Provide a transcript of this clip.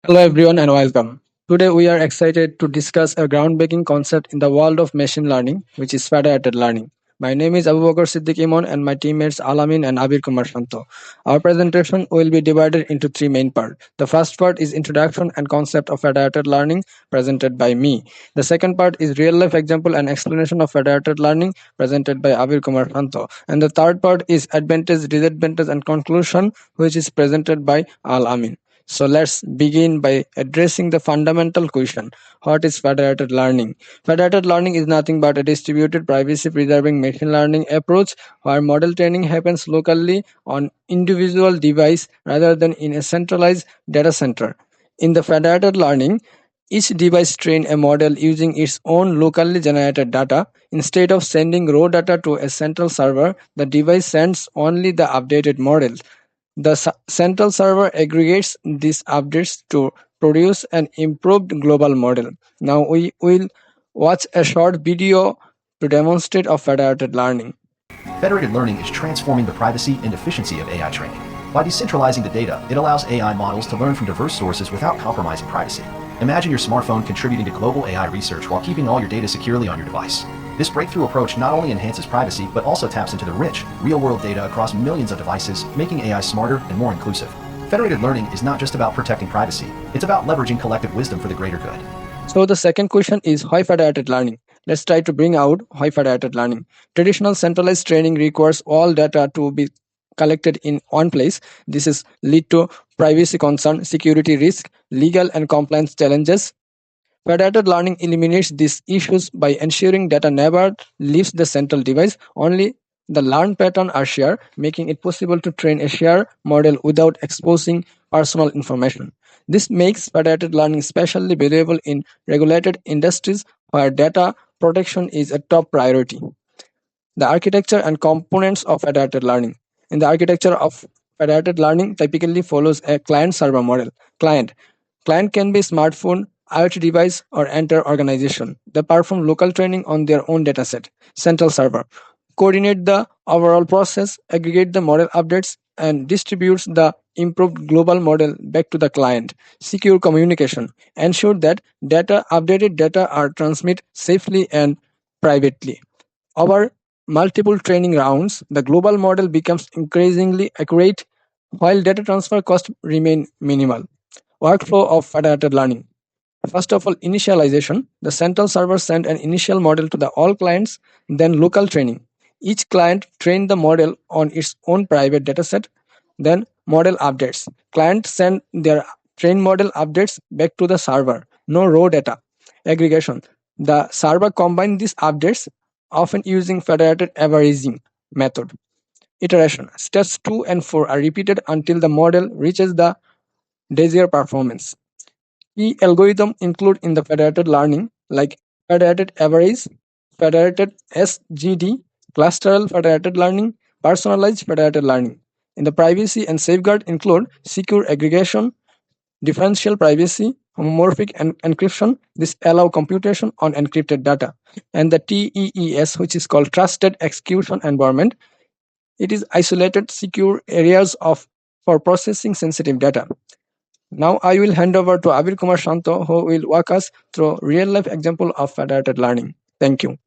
Hello, everyone, and welcome. Today, we are excited to discuss a groundbreaking concept in the world of machine learning, which is federated learning. My name is Abu Bakkar Siddique Emon, and my teammates Amin and Abir Kumar Shanto. Our presentation will be divided into three main parts. The first part is introduction and concept of federated learning, presented by me. The second part is real life example and explanation of federated learning, presented by Abir Kumar Shanto. And the third part is advantage, disadvantage, and conclusion, which is presented by Al Amin. So let's begin by addressing the fundamental question: what is federated learning? Federated learning is nothing but a distributed, privacy preserving machine learning approach where model training happens locally on individual device rather than in a centralized data center. In the federated learning, each device trains a model using its own locally generated data. Instead of sending raw data to a central server, the device sends only the updated model. The central server aggregates these updates to produce an improved global model. Now we will watch a short video to demonstrate of federated learning. Federated learning is transforming the privacy and efficiency of AI training. By decentralizing the data, it allows AI models to learn from diverse sources without compromising privacy. Imagine your smartphone contributing to global AI research while keeping all your data securely on your device. This breakthrough approach not only enhances privacy, but also taps into the rich, real-world data across millions of devices, making AI smarter and more inclusive. Federated learning is not just about protecting privacy, it's about leveraging collective wisdom for the greater good. So the second question is why federated learning? Let's try to bring out why federated learning. Traditional centralized training requires all data to be collected in one place. This is lead to privacy concern, security risk, legal and compliance challenges. Federated learning eliminates these issues by ensuring data never leaves the central device, only the learned pattern are shared, making it possible to train a shared model without exposing personal information. This makes federated learning especially valuable in regulated industries where data protection is a top priority. The architecture and components of federated learning. In the architecture of federated learning typically follows a client-server model. Client. Client can be smartphone, IoT device, or entire organization. They perform local training on their own dataset. Central server. Coordinate the overall process, aggregate the model updates, and distributes the improved global model back to the client. Secure communication. Ensure that updated data are transmitted safely and privately. Over multiple training rounds, the global model becomes increasingly accurate while data transfer costs remain minimal. Workflow of federated learning. First of all, initialization. The central server sends an initial model to the all clients, then local training. Each client train the model on its own private dataset, then model updates. Clients send their trained model updates back to the server. No raw data. Aggregation. The server combines these updates, often using federated averaging method. Iteration. Steps 2 and 4 are repeated until the model reaches the desired performance. Key algorithms include in the federated learning like federated average, federated SGD, clusteral federated learning, personalized federated learning. In the privacy and safeguard include secure aggregation, differential privacy, homomorphic encryption. This allow computation on encrypted data. And the TEES, which is called trusted execution environment. It is isolated secure areas of for processing sensitive data. Now I will hand over to Abir Kumar Shanto, who will walk us through real life example of federated learning. Thank you.